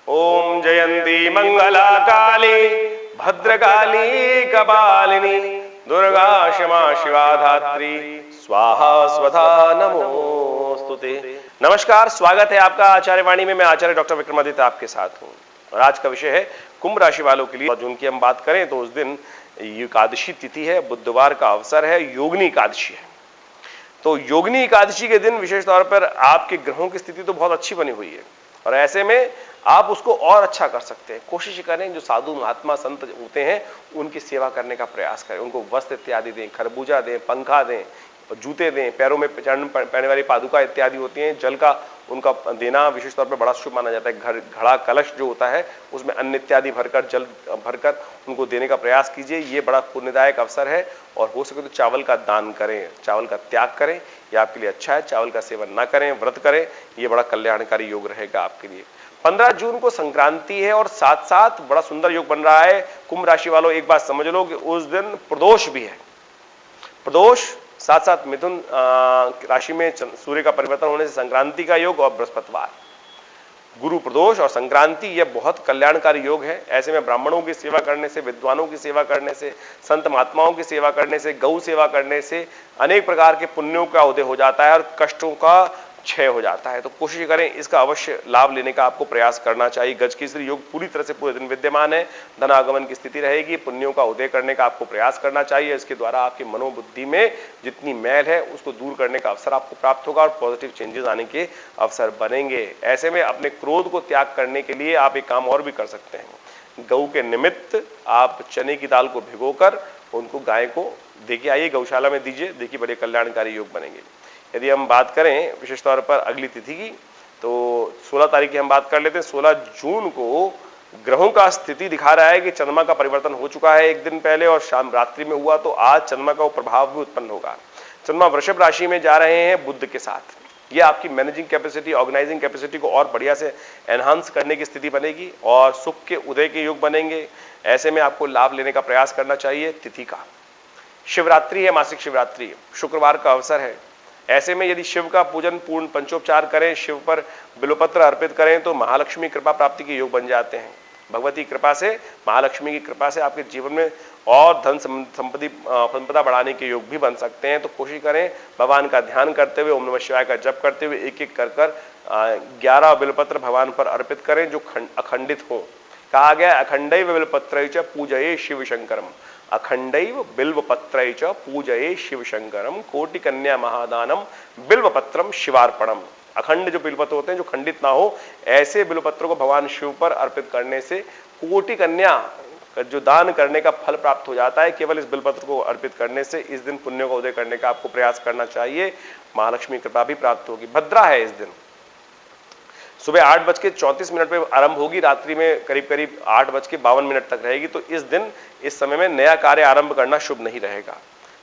ओम जयंती मंगला काली भद्रकाली कपालिनी दुर्गा क्षमा शिवा धात्री स्वाहा स्वधा नमोस्तुते। नमस्कार, स्वागत है आपका आचार्य वाणी में। मैं आचार्य डॉक्टर विक्रमादित्य आपके साथ हूं और आज का विषय है कुंभ राशि वालों के लिए। जून की हम बात करें तो उस दिन एकादशी तिथि है, बुधवार का अवसर है, योगिनी एकादशी है। तो योगिनी एकादशी के दिन विशेष तौर पर आपके ग्रहों की स्थिति तो बहुत अच्छी बनी हुई है और ऐसे में आप उसको और अच्छा कर सकते हैं। कोशिश करें जो साधु महात्मा संत होते हैं उनकी सेवा करने का प्रयास करें, उनको वस्त्र इत्यादि दें, खरबूजा दें, पंखा दें, जूते दें, पैरों में पहनने वाली पादुका इत्यादि होती हैं, जल का उनका देना विशेष तौर पर बड़ा शुभ माना जाता है। घड़ा कलश जो होता है उसमें अन्न इत्यादि भरकर, जल भरकर उनको देने का प्रयास कीजिए। ये बड़ा पुण्यदायक अवसर है और हो सके तो चावल का दान करें, चावल का त्याग करें, यह आपके लिए अच्छा है। चावल का सेवन ना करें, व्रत करें, ये बड़ा कल्याणकारी योग रहेगा आपके लिए। 15 जून को संक्रांति है और साथ साथ बड़ा सुंदर योग बन रहा है। कुंभ राशि वालों एक बात समझ लो कि उस दिन प्रदोष भी है। प्रदोष साथ साथ मिथुन राशि में सूर्य का परिवर्तन होने से संक्रांति का योग और बृहस्पतिवार, गुरु प्रदोष और संक्रांति, यह बहुत कल्याणकारी योग है। ऐसे में ब्राह्मणों की सेवा करने से, विद्वानों की सेवा करने से, संत महात्माओं की सेवा करने से, गौ सेवा करने से अनेक प्रकार के पुण्यों का उदय हो जाता है और कष्टों का क्षय हो जाता है। तो कोशिश करें, इसका अवश्य लाभ लेने का आपको प्रयास करना चाहिए। गजकेसरी योग पूरी तरह से पूरे दिन विद्यमान है, धनागमन की स्थिति रहेगी, पुण्यों का उदय करने का आपको प्रयास करना चाहिए। इसके द्वारा आपकी मनोबुद्धि में जितनी मैल है उसको दूर करने का अवसर आपको प्राप्त होगा और पॉजिटिव चेंजेस आने के अवसर बनेंगे। ऐसे में अपने क्रोध को त्याग करने के लिए आप एक काम और भी कर सकते हैं। गऊ के निमित्त आप चने की दाल को भिगोकर उनको गाय को देके आइए, गौशाला में दीजिए, देखिए बड़े कल्याणकारी योग बनेंगे। यदि हम बात करें विशेष तौर पर अगली तिथि की तो 16 तारीख की हम बात कर लेते हैं। 16 जून को ग्रहों का स्थिति दिखा रहा है कि चंद्रमा का परिवर्तन हो चुका है एक दिन पहले और शाम रात्रि में हुआ, तो आज चंद्रमा का प्रभाव भी उत्पन्न होगा। चंद्रमा वृषभ राशि में जा रहे हैं बुध के साथ। ये आपकी मैनेजिंग कैपेसिटी, ऑर्गेनाइजिंग कैपेसिटी को और बढ़िया से एनहांस करने की स्थिति बनेगी और सुख के उदय के योग बनेंगे। ऐसे में आपको लाभ लेने का प्रयास करना चाहिए। तिथि का शिवरात्रि है, मासिक शिवरात्रि, शुक्रवार का अवसर है। ऐसे में यदि शिव का पूजन पूर्ण पंचोपचार करें, शिव पर बिल्वपत्र अर्पित करें तो महालक्ष्मी कृपा प्राप्ति के योग बन जाते हैं। भगवती कृपा से, महालक्ष्मी की कृपा से आपके जीवन में और धन संपदा बढ़ाने के योग भी बन सकते हैं। तो कोशिश करें भगवान का ध्यान करते हुए, ओम नमः शिवाय का जप करते हुए एक एक कर 11 बिल्वपत्र भगवान पर अर्पित करें जो अखंडित हो। कहा गया अखंडैव बिल्वपत्रैः च पूजये शिव शंकरम, अखंडैव बिल्वपत्रैः च पूजये शिव शंकरम, कोटि कन्या महादानम बिल्वपत्रम शिवार्पणम। अखंड जो बिल्वपत्र होते हैं, जो खंडित ना हो, ऐसे बिल्वपत्रों को भगवान शिव पर अर्पित करने से कोटि कन्या जो दान करने का फल प्राप्त हो जाता है। केवल इस बिल्वपत्र को अर्पित करने से इस दिन पुण्य का उदय करने का आपको प्रयास करना चाहिए। महालक्ष्मी कृपा भी प्राप्त होगी। भद्रा है इस दिन, सुबह 8:34 पे आरंभ होगी, रात्रि में करीब करीब 8:52 तक रहेगी। तो इस दिन, इस समय में नया कार्य आरंभ करना शुभ नहीं रहेगा।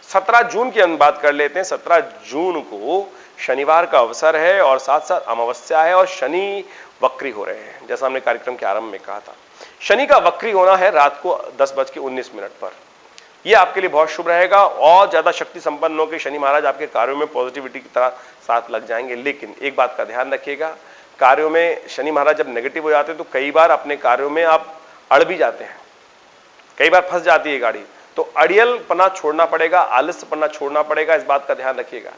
17 जून की हम बात कर लेते हैं। 17 जून को शनिवार का अवसर है और साथ साथ अमावस्या है और शनि वक्री हो रहे हैं, जैसा हमने कार्यक्रम के आरंभ में कहा था। शनि का वक्री होना है रात को 10:19 पर। यह आपके लिए बहुत शुभ रहेगा और ज्यादा शक्ति संपन्न होकर शनि महाराज आपके कार्यों में पॉजिटिविटी की तरह साथ लग जाएंगे। लेकिन एक बात का ध्यान रखिएगा, कार्यों में शनि महाराज जब नेगेटिव हो जाते हैं तो कई बार अपने कार्यों में आप अड़ भी जाते हैं, कई बार फंस जाती है गाड़ी। तो अड़ियल पना छोड़ना पड़ेगा, आलस्य पना छोड़ना पड़ेगा, इस बात का ध्यान रखिएगा।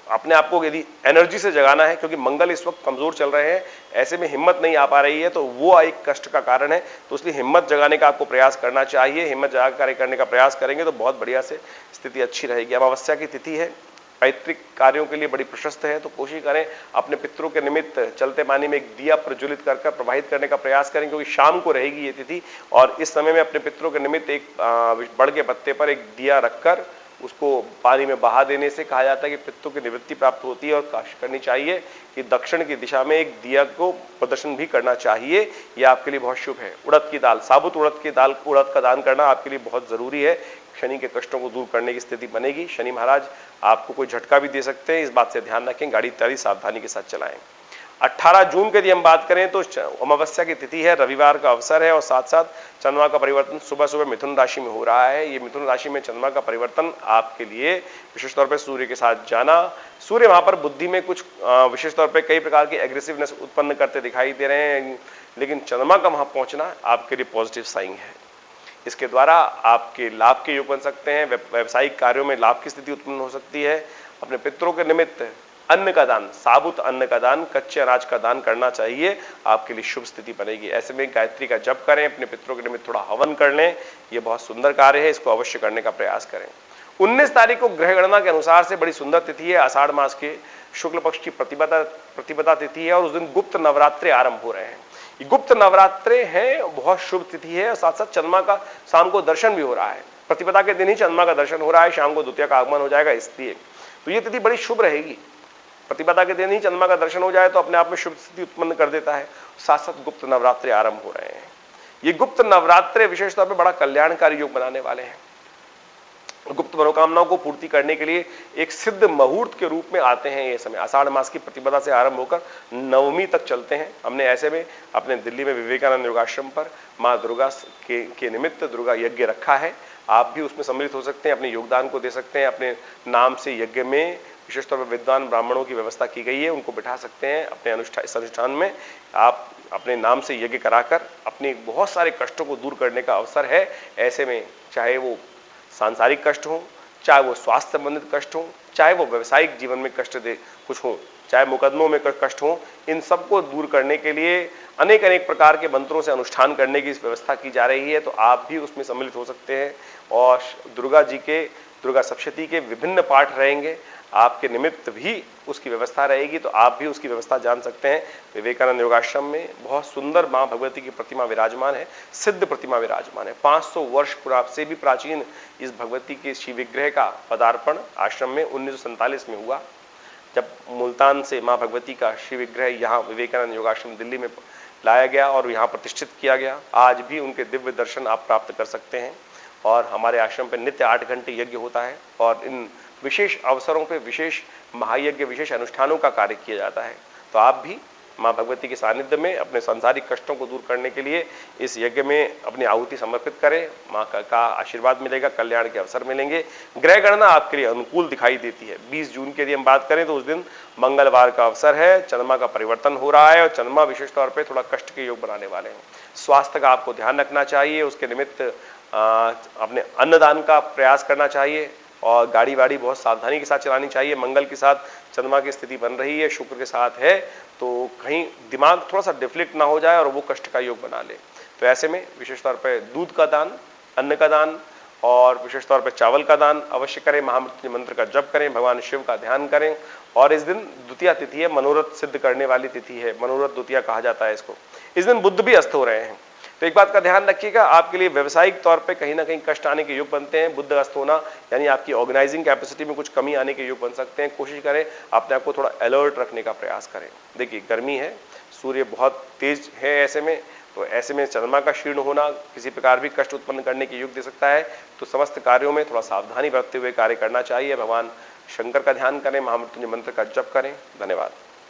अपने आप को यदि एनर्जी से जगाना है, क्योंकि मंगल इस वक्त कमजोर चल रहे हैं, ऐसे में हिम्मत नहीं आ पा रही है, तो वो एक कष्ट का कारण है। तो इसलिए हिम्मत जगाने का आपको प्रयास करना चाहिए। हिम्मत जगा कार्य करने का प्रयास करेंगे तो बहुत बढ़िया से स्थिति अच्छी रहेगी। अमावस्या की तिथि है, पैतृक कार्यों के लिए बड़ी प्रशस्त है। तो कोशिश करें अपने पितरों के निमित्त चलते पानी में एक दिया प्रज्वलित कर प्रवाहित करने का प्रयास करें, क्योंकि शाम को रहेगी ये तिथि और इस समय में अपने पितरों के निमित्त एक बड़ के पत्ते पर एक दिया रखकर उसको पानी में बहा देने से कहा जाता है कि पितरों की निवृत्ति प्राप्त होती है। और कोशिश करनी चाहिए कि दक्षिण की दिशा में एक दिया को प्रदर्शन भी करना चाहिए, यह आपके लिए बहुत शुभ है। उड़द की दाल, साबुत उड़द की दाल, उड़द का दान करना आपके लिए बहुत जरूरी है। शनि के कष्टों को दूर करने की स्थिति बनेगी। शनि महाराज आपको कोई झटका भी दे सकते हैं, इस बात से ध्यान रखें। गाड़ी इत्यादि सावधानी के साथ चलाएं। 18 जून के यदि हम बात करें तो अमावस्या की तिथि है, रविवार का अवसर है और साथ साथ चंद्रमा का परिवर्तन सुबह सुबह मिथुन राशि में हो रहा है। ये मिथुन राशि में चंद्रमा का परिवर्तन आपके लिए विशेष तौर पर सूर्य के साथ जाना, सूर्य वहां पर बुद्धि में कुछ विशेष तौर पर कई प्रकार की एग्रेसिवनेस उत्पन्न करते दिखाई दे रहे हैं। लेकिन चंद्रमा का वहां पहुंचना आपके लिए पॉजिटिव साइन है। इसके द्वारा आपके लाभ के योग बन सकते हैं, व्यवसायिक कार्यों में लाभ की स्थिति उत्पन्न हो सकती है। अपने पितरों के निमित्त अन्न का दान, साबुत अन्न का दान, कच्चे अनाज का दान करना चाहिए, आपके लिए शुभ स्थिति बनेगी। ऐसे में गायत्री का जप करें, अपने पितरों के निमित्त थोड़ा हवन कर लें, यह बहुत सुंदर कार्य है, इसको अवश्य करने का प्रयास करें। 19 तारीख को ग्रह गणना के अनुसार से बड़ी सुंदर तिथि है, आषाढ़ मास के शुक्ल पक्ष की प्रतिपदा तिथि है और उस दिन गुप्त नवरात्रे आरंभ हो रहे हैं। ये गुप्त नवरात्रे हैं, बहुत शुभ तिथि है और साथ साथ चंद्रमा का शाम को दर्शन भी हो रहा है। प्रतिपदा के दिन ही चंद्रमा का दर्शन हो रहा है, शाम को द्वितीया का आगमन हो जाएगा, इसलिए तो ये तिथि बड़ी शुभ रहेगी। प्रतिपदा के दिन ही चंद्रमा का दर्शन हो जाए तो अपने आप में शुभ स्थिति उत्पन्न कर देता है। साथ साथ गुप्त नवरात्रे आरंभ हो रहे हैं। ये गुप्त नवरात्रे विशेष तौर पर बड़ा कल्याणकारी योग बनाने वाले हैं। गुप्त मनोकामनाओं को पूर्ति करने के लिए एक सिद्ध मुहूर्त के रूप में आते हैं ये समय। आषाढ़ मास की प्रतिपदा से आरंभ होकर नवमी तक चलते हैं। हमने ऐसे में अपने दिल्ली में विवेकानंद योगाश्रम पर माँ दुर्गा के निमित्त दुर्गा यज्ञ रखा है। आप भी उसमें सम्मिलित हो सकते हैं, अपने योगदान को दे सकते हैं। अपने नाम से यज्ञ में विशेष तौर पर विद्वान ब्राह्मणों की व्यवस्था की गई है, उनको बिठा सकते हैं अपने अनुष्ठान में। आप अपने नाम से यज्ञ कराकर अपने बहुत सारे कष्टों को दूर करने का अवसर है। ऐसे में चाहे वो सांसारिक कष्ट हो, चाहे वो स्वास्थ्य संबंधित कष्ट हो, चाहे वो व्यवसायिक जीवन में कष्ट दे कुछ हो, चाहे मुकदमों में कष्ट हो, इन सबको दूर करने के लिए अनेक अनेक प्रकार के मंत्रों से अनुष्ठान करने की व्यवस्था की जा रही है। तो आप भी उसमें सम्मिलित हो सकते हैं और दुर्गा सप्तशती के विभिन्न पाठ रहेंगे, आपके निमित्त भी उसकी व्यवस्था रहेगी। तो आप भी उसकी व्यवस्था जान सकते हैं। विवेकानंद योगाश्रम में बहुत सुंदर मां भगवती की प्रतिमा विराजमान है, सिद्ध प्रतिमा विराजमान है। 500 वर्ष पूर्व से भी प्राचीन इस भगवती के शिव विग्रह का पदार्पण आश्रम में 1947 में हुआ, जब मुल्तान से मां भगवती का शिव विग्रह यहाँ विवेकानंद योगाश्रम दिल्ली में लाया गया और यहाँ प्रतिष्ठित किया गया। आज भी उनके दिव्य दर्शन आप प्राप्त कर सकते हैं और हमारे आश्रम पर नित्य 8 घंटे यज्ञ होता है और इन विशेष अवसरों पे विशेष महायज्ञ, विशेष अनुष्ठानों का कार्य किया जाता है। तो आप भी मां भगवती के सानिध्य में अपने सांसारिक कष्टों को दूर करने के लिए इस यज्ञ में अपनी आहुति समर्पित करें। मां का आशीर्वाद मिलेगा, कल्याण के अवसर मिलेंगे। ग्रह गणना आपके लिए अनुकूल दिखाई देती है। 20 जून के यदि हम बात करें तो उस दिन मंगलवार का अवसर है, चंद्रमा का परिवर्तन हो रहा है और चंद्रमा विशेष तौर पर थोड़ा कष्ट के योग बनाने वाले हैं। स्वास्थ्य का आपको ध्यान रखना चाहिए, उसके निमित्त अपने अन्नदान का प्रयास करना चाहिए और गाड़ी वाड़ी बहुत सावधानी के साथ चलानी चाहिए। मंगल के साथ चंद्रमा की स्थिति बन रही है, शुक्र के साथ है, तो कहीं दिमाग थोड़ा सा डिफ्लेक्ट ना हो जाए और वो कष्ट का योग बना ले। तो ऐसे में विशेष तौर पर दूध का दान, अन्न का दान और विशेष तौर पर चावल का दान अवश्य करें। महामृत्युंजय मंत्र का जप करें, भगवान शिव का ध्यान करें। और इस दिन द्वितीया तिथि है, मनोरथ सिद्ध करने वाली तिथि है, मनोरथ द्वितीया कहा जाता है इसको। इस दिन बुध भी अस्त हो रहे हैं। तो एक बात का ध्यान रखिएगा, आपके लिए व्यवसायिक तौर पे कहीं ना कहीं कष्ट आने के योग बनते हैं। बुध अस्त होना यानी आपकी ऑर्गेनाइजिंग कैपेसिटी में कुछ कमी आने के योग बन सकते हैं। कोशिश करें अपने आप को थोड़ा अलर्ट रखने का प्रयास करें। देखिए गर्मी है, सूर्य बहुत तेज है, ऐसे में तो ऐसे में चंद्रमा का क्षीण होना किसी प्रकार भी कष्ट उत्पन्न करने के योग दे सकता है। तो समस्त कार्यों में थोड़ा सावधानी बरतते हुए कार्य करना चाहिए। भगवान शंकर का ध्यान करें, महामृत्युंजय मंत्र का जप करें। धन्यवाद।